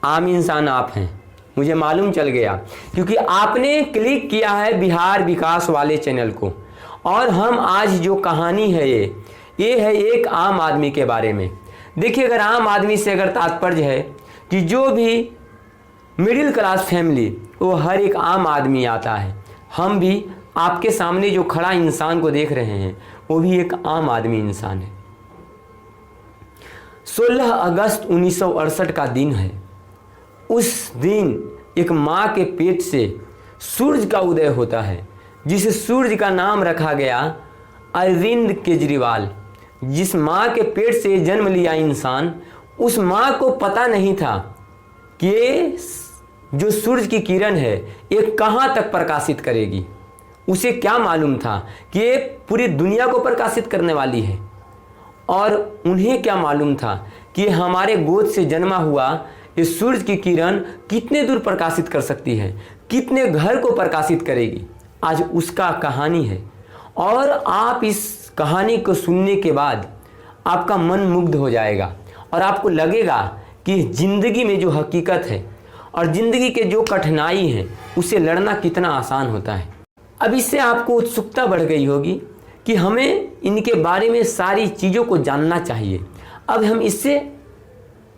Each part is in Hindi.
आम इंसान आप हैं, मुझे मालूम चल गया, क्योंकि आपने क्लिक किया है बिहार विकास वाले चैनल को। और हम आज जो कहानी है ये है एक आम आदमी के बारे में। देखिए, अगर आम आदमी से अगर तात्पर्य है कि जो भी मिडिल क्लास फैमिली, वो हर एक आम आदमी आता है। हम भी आपके सामने जो खड़ा इंसान को देख रहे हैं वो भी एक आम आदमी इंसान है। 16 अगस्त 1968 का दिन है। उस दिन एक माँ के पेट से सूरज का उदय होता है, जिस सूरज का नाम रखा गया अरविंद केजरीवाल। जिस माँ के पेट से जन्म लिया इंसान, उस माँ को पता नहीं था कि ये जो सूरज की किरण है ये कहाँ तक प्रकाशित करेगी। उसे क्या मालूम था कि ये पूरी दुनिया को प्रकाशित करने वाली है। और उन्हें क्या मालूम था कि हमारे गोद से जन्मा हुआ ये सूरज की किरण कितने दूर प्रकाशित कर सकती है, कितने घर को प्रकाशित करेगी। आज उसका कहानी है। और आप इस कहानी को सुनने के बाद आपका मन मुग्ध हो जाएगा और आपको लगेगा कि ज़िंदगी में जो हकीकत है और ज़िंदगी के जो कठिनाई है उसे लड़ना कितना आसान होता है। अब इससे आपको उत्सुकता बढ़ गई होगी कि हमें इनके बारे में सारी चीज़ों को जानना चाहिए। अब हम इससे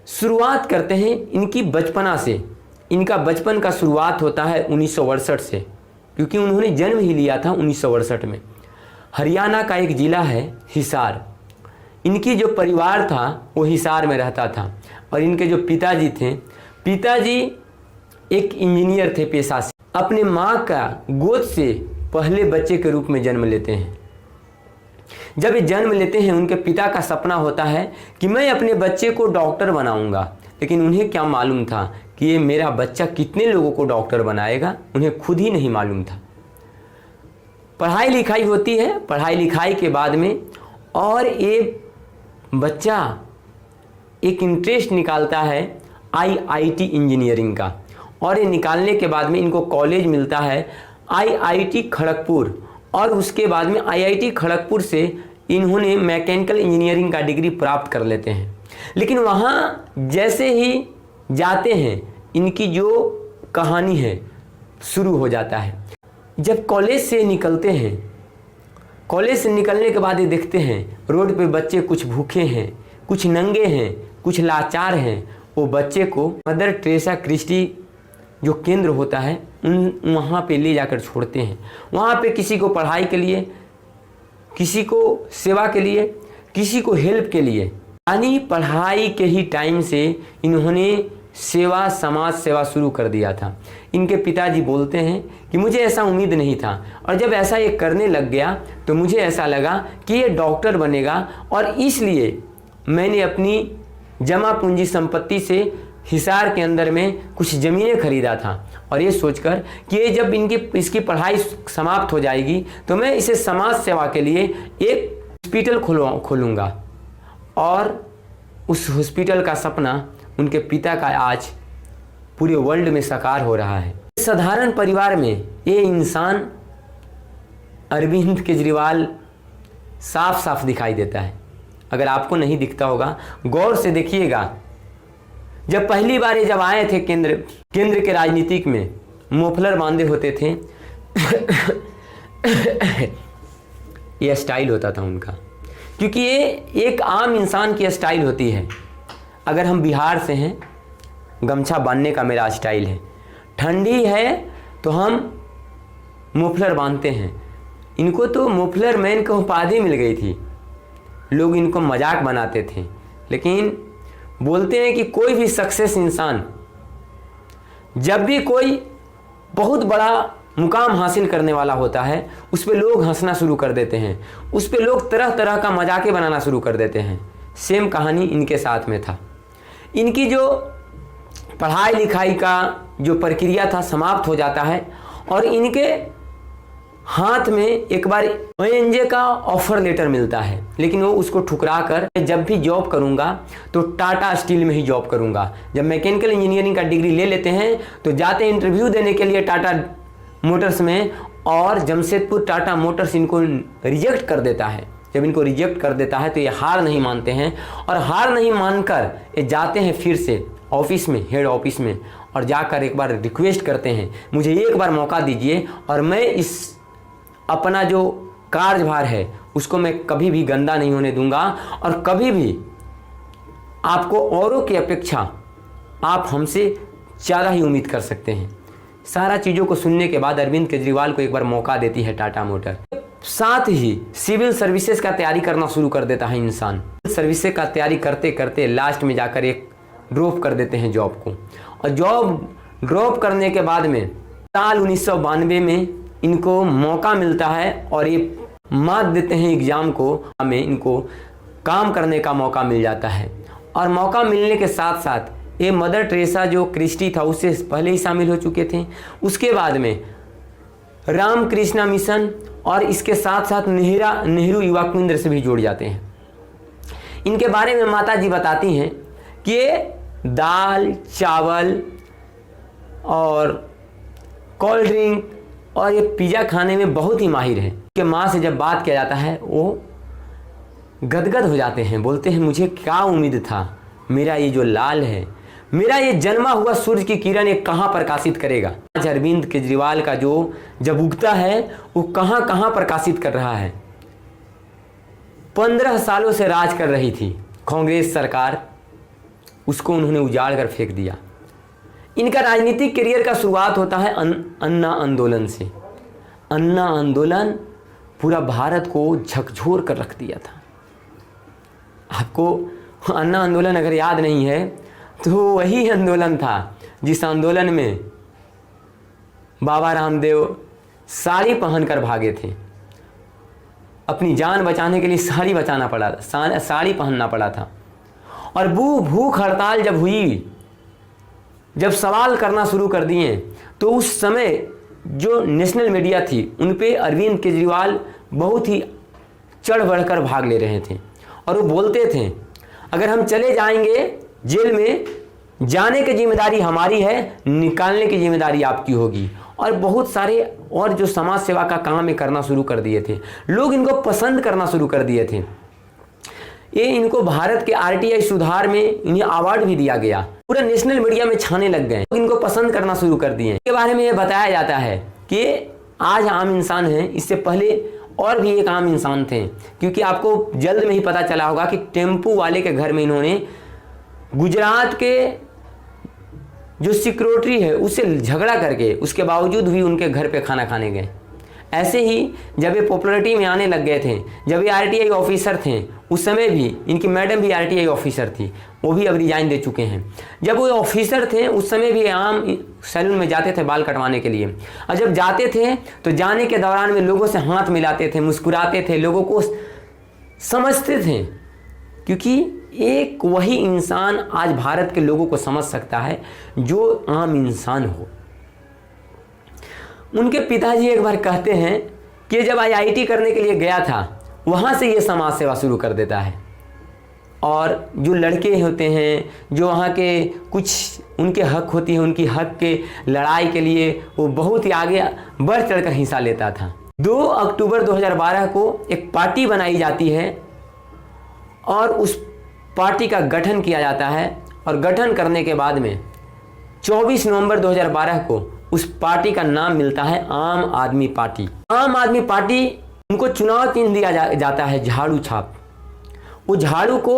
शुरुआत करते हैं इनकी बचपना से। इनका बचपन का शुरुआत होता है 1968 से, क्योंकि उन्होंने जन्म ही लिया था 1968 में। हरियाणा का एक ज़िला है हिसार। इनकी जो परिवार था वो हिसार में रहता था। और इनके जो पिताजी थे, पिताजी एक इंजीनियर थे पेशा से। अपने माँ का गोद से पहले बच्चे के रूप में जन्म लेते हैं। जब ये जन्म लेते हैं, उनके पिता का सपना होता है कि मैं अपने बच्चे को डॉक्टर बनाऊंगा। लेकिन उन्हें क्या मालूम था कि ये मेरा बच्चा कितने लोगों को डॉक्टर बनाएगा, उन्हें खुद ही नहीं मालूम था। पढ़ाई लिखाई होती है, पढ़ाई लिखाई के बाद में और ये बच्चा एक इंटरेस्ट निकालता है IIT इंजीनियरिंग का। और ये निकालने के बाद में इनको कॉलेज मिलता है IIT खड़गपुर। और उसके बाद में IIT खड़गपुर से इन्होंने मैकेनिकल इंजीनियरिंग का डिग्री प्राप्त कर लेते हैं। लेकिन वहाँ जैसे ही जाते हैं, इनकी जो कहानी है शुरू हो जाता है। जब कॉलेज से निकलते हैं, कॉलेज से निकलने के बाद ये देखते हैं रोड पे बच्चे कुछ भूखे हैं, कुछ नंगे हैं, कुछ लाचार हैं। वो बच्चे को मदर टेरेसा क्रिस्टी जो केंद्र होता है वहाँ पे ले जाकर छोड़ते हैं। वहाँ पे किसी को पढ़ाई के लिए, किसी को सेवा के लिए, किसी को हेल्प के लिए, यानी पढ़ाई के ही टाइम से इन्होंने सेवा, समाज सेवा शुरू कर दिया था। इनके पिताजी बोलते हैं कि मुझे ऐसा उम्मीद नहीं था, और जब ऐसा ये करने लग गया तो मुझे ऐसा लगा कि ये डॉक्टर बनेगा। और इसलिए मैंने अपनी जमा पूंजी संपत्ति से हिसार के अंदर में कुछ ज़मीनें खरीदा था। और ये सोचकर कि ये जब इसकी पढ़ाई समाप्त हो जाएगी तो मैं इसे समाज सेवा के लिए एक हॉस्पिटल खोलूँगा। और उस हॉस्पिटल का सपना उनके पिता का आज पूरे वर्ल्ड में साकार हो रहा है। साधारण परिवार में ये इंसान अरविंद केजरीवाल साफ साफ दिखाई देता है। अगर आपको नहीं दिखता होगा, गौर से देखिएगा। जब पहली बार ये जब आए थे केंद्र के राजनीतिक में, मोफलर बांधे होते थे ये स्टाइल होता था उनका, क्योंकि ये एक आम इंसान की स्टाइल होती है। अगर हम बिहार से हैं, गमछा बांधने का मेरा स्टाइल है। ठंडी है तो हम मोफलर बांधते हैं। इनको तो मोफलर मैन की उपाधि मिल गई थी। लोग इनको मजाक बनाते थे। लेकिन बोलते हैं कि कोई भी सक्सेस इंसान जब भी कोई बहुत बड़ा मुकाम हासिल करने वाला होता है, उस पे लोग हंसना शुरू कर देते हैं, उस पे लोग तरह तरह का मजाके बनाना शुरू कर देते हैं। सेम कहानी इनके साथ में था। इनकी जो पढ़ाई लिखाई का जो प्रक्रिया था समाप्त हो जाता है और इनके हाथ में एक बार ONGC का ऑफर लेटर मिलता है। लेकिन वो उसको ठुकरा कर जब भी जॉब करूंगा तो टाटा स्टील में ही जॉब करूंगा। जब मैकेनिकल इंजीनियरिंग का डिग्री ले लेते हैं तो जाते इंटरव्यू देने के लिए टाटा मोटर्स में, और जमशेदपुर टाटा मोटर्स इनको रिजेक्ट कर देता है। जब इनको रिजेक्ट कर देता है तो ये हार नहीं मानते हैं, और हार नहीं मानकर ये जाते हैं फिर से ऑफिस में, हेड ऑफिस में, और जाकर एक बार रिक्वेस्ट करते हैं मुझे एक बार मौका दीजिए और मैं इस अपना जो कार्यभार है उसको मैं कभी भी गंदा नहीं होने दूंगा और कभी भी आपको औरों की अपेक्षा आप हमसे ज़्यादा ही उम्मीद कर सकते हैं। सारा चीज़ों को सुनने के बाद अरविंद केजरीवाल को एक बार मौका देती है टाटा मोटर। साथ ही सिविल सर्विसेज का तैयारी करना शुरू कर देता है इंसान। सर्विसेज का तैयारी करते करते लास्ट में जाकर एक ड्रॉप कर देते हैं जॉब को, और जॉब ड्रॉप करने के बाद में साल 1992 में इनको मौका मिलता है और ये मात देते हैं एग्ज़ाम को, हमें इनको काम करने का मौका मिल जाता है। और मौका मिलने के साथ साथ ये मदर टेरेसा जो क्रिस्टी था उससे पहले ही शामिल हो चुके थे। उसके बाद में रामकृष्णा मिशन और इसके साथ साथ नेहरू युवा केंद्र से भी जुड़ जाते हैं। इनके बारे में माता जी बताती हैं कि ये दाल, चावल और कोल्ड ड्रिंक और ये पिज़्ज़ा खाने में बहुत ही माहिर है। कि माँ से जब बात किया जाता है वो गदगद हो जाते हैं, बोलते हैं मुझे क्या उम्मीद था, मेरा ये जो लाल है, मेरा ये जन्मा हुआ सूर्य की किरण ये कहाँ प्रकाशित करेगा। आज अरविंद केजरीवाल का जो जब उगता है वो कहाँ कहाँ प्रकाशित कर रहा है। 15 सालों से राज कर रही थी कांग्रेस सरकार, उसको उन्होंने उजाड़ कर फेंक दिया। इनका राजनीतिक करियर का शुरुआत होता है अन्ना आंदोलन से। अन्ना आंदोलन पूरा भारत को झकझोर कर रख दिया था। आपको अन्ना आंदोलन अगर याद नहीं है तो वही आंदोलन था जिस आंदोलन में बाबा रामदेव साड़ी पहनकर भागे थे। अपनी जान बचाने के लिए साड़ी बचाना पड़ा, साड़ी पहनना पड़ा था। और भूख हड़ताल जब हुई, जब सवाल करना शुरू कर दिए, तो उस समय जो नेशनल मीडिया थी उन पे अरविंद केजरीवाल बहुत ही चढ़ बढ़कर भाग ले रहे थे और वो बोलते थे अगर हम चले जाएंगे जेल में, जाने की जिम्मेदारी हमारी है, निकालने की जिम्मेदारी आपकी होगी। और बहुत सारे और जो समाज सेवा का काम है करना शुरू कर दिए थे। लोग इनको पसंद करना शुरू कर दिए थे। ये इनको भारत के आरटीआई सुधार में इन्हें अवार्ड भी दिया गया। पूरा नेशनल मीडिया में छाने लग गए, इनको पसंद करना शुरू कर दिए। इसके बारे में ये बताया जाता है कि आज आम इंसान हैं, इससे पहले और भी एक आम इंसान थे। क्योंकि आपको जल्द में ही पता चला होगा कि टेम्पू वाले के घर में इन्होंने गुजरात के जो सिक्योरिटी है उससे झगड़ा करके उसके बावजूद भी उनके घर पे खाना खाने गए। ऐसे ही जब ये पॉपुलरिटी में आने लग गए थे, जब ये आरटीआई ऑफिसर थे, उस समय भी इनकी मैडम भी आरटीआई ऑफिसर थी, वो भी अब रिजाइन दे चुके हैं। जब वो ऑफिसर थे उस समय भी आम सैलून में जाते थे बाल कटवाने के लिए, और जब जाते थे तो जाने के दौरान में लोगों से हाथ मिलाते थे, मुस्कुराते थे, लोगों को समझते थे। क्योंकि एक वही इंसान आज भारत के लोगों को समझ सकता है जो आम इंसान हो। उनके पिताजी एक बार कहते हैं कि जब आईआईटी करने के लिए गया था वहाँ से ये समाज सेवा शुरू कर देता है। और जो लड़के होते हैं, जो वहाँ के कुछ उनके हक होती है, उनकी हक के लड़ाई के लिए वो बहुत ही आगे बढ़ चढ़कर हिस्सा लेता था। 2 अक्टूबर 2012 को एक पार्टी बनाई जाती है और उस पार्टी का गठन किया जाता है। और गठन करने के बाद में 24 नवंबर 2012 को उस पार्टी का नाम मिलता है आम आदमी पार्टी। आम आदमी पार्टी, उनको चुनाव चिन्ह दिया जाता है झाड़ू छाप। वो झाड़ू को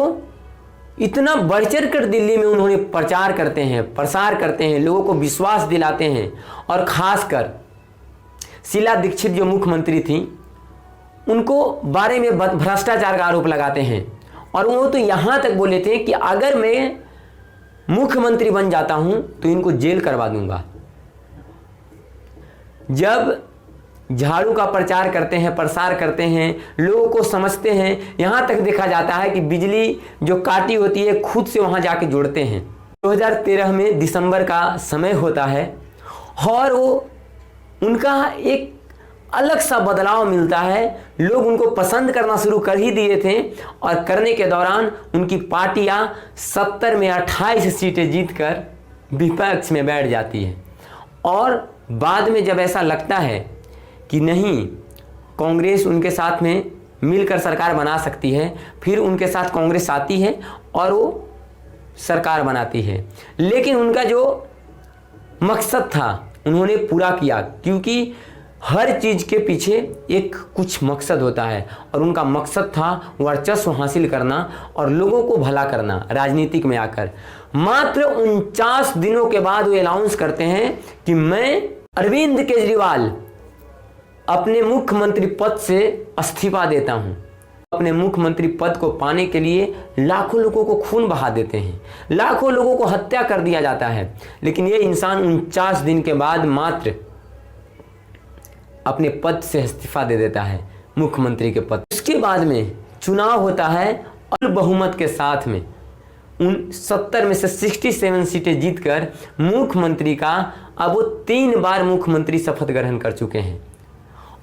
इतना बढ़ चढ़ कर दिल्ली में उन्होंने प्रचार करते हैं, प्रसार करते हैं, लोगों को विश्वास दिलाते हैं। और ख़ासकर शीला दीक्षित जो मुख्यमंत्री थी उनको बारे में भ्रष्टाचार का आरोप लगाते हैं। और वो तो यहाँ तक बोले थे कि अगर मैं मुख्यमंत्री बन जाता हूँ तो इनको जेल करवा दूंगा। जब झाड़ू का प्रचार करते हैं, प्रसार करते हैं, लोगों को समझते हैं, यहाँ तक देखा जाता है कि बिजली जो काटी होती है खुद से वहाँ जाके जोड़ते हैं। 2013 में दिसंबर का समय होता है और वो उनका एक अलग सा बदलाव मिलता है। लोग उनको पसंद करना शुरू कर ही दिए थे और करने के दौरान उनकी पार्टियां 70 में 28 सीटें जीतकर विपक्ष में बैठ जाती है। और बाद में जब ऐसा लगता है कि नहीं, कांग्रेस उनके साथ में मिलकर सरकार बना सकती है, फिर उनके साथ कांग्रेस आती है और वो सरकार बनाती है, लेकिन उनका जो मकसद था उन्होंने पूरा किया, क्योंकि हर चीज़ के पीछे एक कुछ मकसद होता है और उनका मकसद था वर्चस्व हासिल करना और लोगों को भला करना राजनीतिक में आकर। मात्र 49 दिनों के बाद वे अनाउंस करते हैं कि मैं अरविंद केजरीवाल अपने मुख्यमंत्री पद से इस्तीफा देता हूं। अपने मुख्यमंत्री पद को पाने के लिए लाखों लोगों को खून बहा देते हैं, लाखों लोगों को हत्या कर दिया जाता है, लेकिन ये इंसान 49 दिन के बाद मात्र अपने पद से इस्तीफा दे देता है, मुख्यमंत्री के पद। उसके बाद में चुनाव होता है और बहुमत के साथ में 70 में से 67 सीटें जीतकर मुख्यमंत्री का अब वो 3 बार मुख्यमंत्री शपथ ग्रहण कर चुके हैं।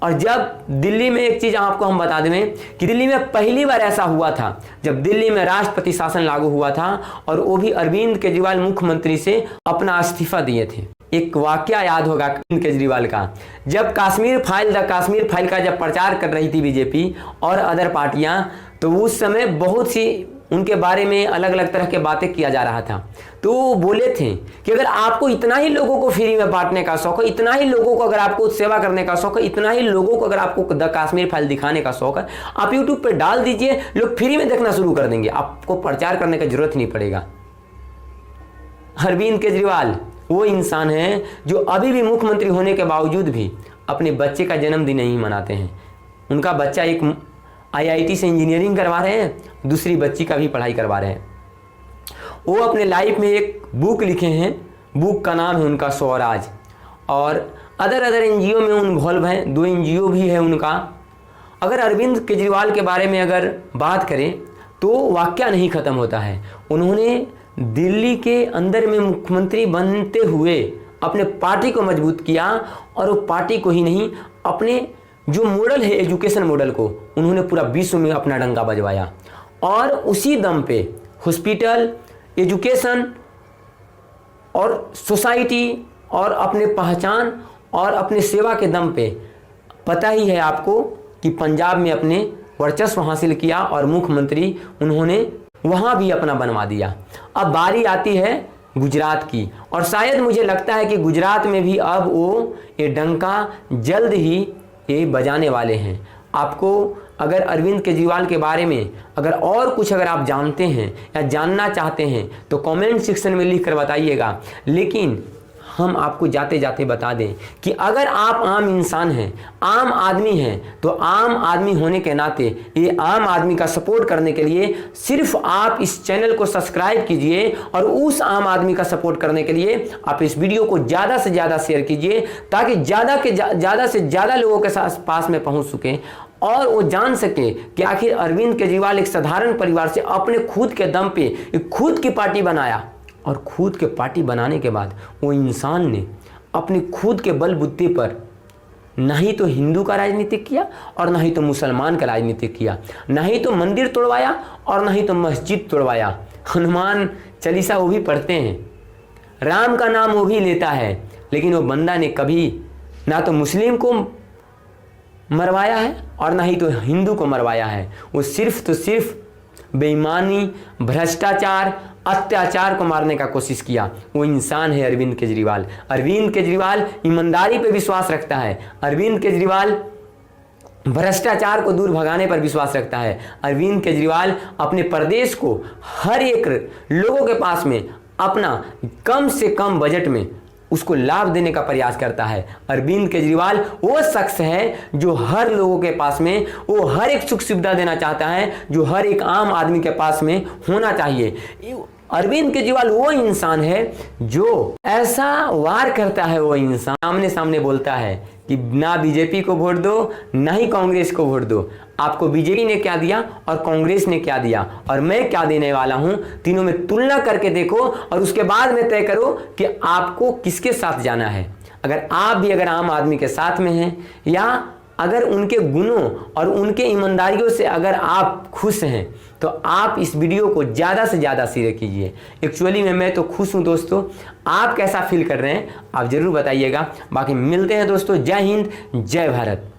और जब दिल्ली में एक चीज़ आपको हम बता दें कि दिल्ली में पहली बार ऐसा हुआ था जब दिल्ली में राष्ट्रपति शासन लागू हुआ था और वो भी अरविंद केजरीवाल मुख्यमंत्री से अपना इस्तीफा दिए थे। एक वाकया याद होगा अरविंद केजरीवाल का, जब द कश्मीर फाइल का जब प्रचार कर रही थी बीजेपी और अदर पार्टियां, तो उस समय बहुत सी उनके बारे में अलग अलग तरह के बातें किया जा रहा था। तो वो बोले थे कि अगर आपको इतना ही लोगों को फ्री में बांटने का शौक है, इतना ही लोगों को अगर आपको सेवा करने का शौक है, इतना ही लोगों को अगर आपको द कश्मीर फाइल दिखाने का शौक है, आप यूट्यूब पे डाल दीजिए, लोग फ्री में देखना शुरू कर देंगे, आपको प्रचार करने की जरूरत नहीं पड़ेगा। अरविंद केजरीवाल वो इंसान है जो अभी भी मुख्यमंत्री होने के बावजूद भी अपने बच्चे का जन्मदिन नहीं मनाते हैं। उनका बच्चा एक IIT से इंजीनियरिंग करवा रहे हैं, दूसरी बच्ची का भी पढ़ाई करवा रहे हैं। वो अपने लाइफ में एक बुक लिखे हैं, बुक का नाम है उनका स्वराज, और अदर NGO में इन्वॉल्व हैं, 2 NGO भी है उनका। अगर अरविंद केजरीवाल के बारे में अगर बात करें तो वाकया नहीं ख़त्म होता है। उन्होंने दिल्ली के अंदर में मुख्यमंत्री बनते हुए अपने पार्टी को मजबूत किया, और वो पार्टी को ही नहीं, अपने जो मॉडल है एजुकेशन मॉडल को उन्होंने पूरा विश्व में अपना डंका बजवाया। और उसी दम पे हॉस्पिटल, एजुकेशन और सोसाइटी और अपने पहचान और अपने सेवा के दम पे पता ही है आपको कि पंजाब में अपने वर्चस्व हासिल किया और मुख्यमंत्री उन्होंने वहाँ भी अपना बनवा दिया। अब बारी आती है गुजरात की, और शायद मुझे लगता है कि गुजरात में भी अब वो ये डंका जल्द ही ये बजाने वाले हैं। आपको अगर अरविंद केजरीवाल के बारे में अगर और कुछ अगर आप जानते हैं या जानना चाहते हैं तो कमेंट सेक्शन में लिख कर बताइएगा। लेकिन हम आपको जाते जाते बता दें कि अगर आप आम इंसान हैं, आम आदमी हैं, तो आम आदमी होने के नाते ये आम आदमी का सपोर्ट करने के लिए सिर्फ आप इस चैनल को सब्सक्राइब कीजिए, और उस आम आदमी का सपोर्ट करने के लिए आप इस वीडियो को ज़्यादा से ज़्यादा शेयर कीजिए, ताकि ज़्यादा से ज़्यादा लोगों के पास में पहुँच सकें और वो जान सके कि आखिर अरविंद केजरीवाल एक साधारण परिवार से अपने खुद के दम पे एक खुद की पार्टी बनाया, और खुद के पार्टी बनाने के बाद वो इंसान ने अपने खुद के बलबूते पर ना ही तो हिंदू का राजनीति किया और ना ही तो मुसलमान का राजनीति किया, ना ही तो मंदिर तोड़वाया और ना ही तो मस्जिद तोड़वाया। हनुमान चालीसा वो भी पढ़ते हैं, राम का नाम वो भी लेता है, लेकिन वो बंदा ने कभी ना तो मुस्लिम को मरवाया है और ना ही तो हिंदू को मरवाया है। वो सिर्फ तो सिर्फ बेईमानी, भ्रष्टाचार, अत्याचार को मारने का कोशिश किया। वो इंसान है अरविंद केजरीवाल। अरविंद केजरीवाल ईमानदारी पर विश्वास रखता है। अरविंद केजरीवाल भ्रष्टाचार को दूर भगाने पर विश्वास रखता है। अरविंद केजरीवाल अपने प्रदेश को हर एक लोगों के पास में अपना कम से कम बजट में उसको लाभ देने का प्रयास करता है। अरविंद केजरीवाल वो शख्स है जो हर लोगों के पास में वो हर एक सुख सुविधा देना चाहता है जो हर एक आम आदमी के पास में होना चाहिए। अरविंद केजरीवाल वो इंसान है जो ऐसा वार करता है, वो इंसान सामने सामने बोलता है कि ना बीजेपी को वोट दो ना ही कांग्रेस को वोट दो। आपको बीजेपी ने क्या दिया और कांग्रेस ने क्या दिया और मैं क्या देने वाला हूं, तीनों में तुलना करके देखो और उसके बाद में तय करो कि आपको किसके साथ जाना है। अगर आप भी अगर आम आदमी के साथ में हैं या अगर उनके गुणों और उनके ईमानदारियों से अगर आप खुश हैं तो आप इस वीडियो को ज़्यादा से ज़्यादा शेयर कीजिए। एक्चुअली में मैं तो खुश हूँ दोस्तों, आप कैसा फील कर रहे हैं आप ज़रूर बताइएगा। बाकी मिलते हैं दोस्तों। जय हिंद, जय भारत।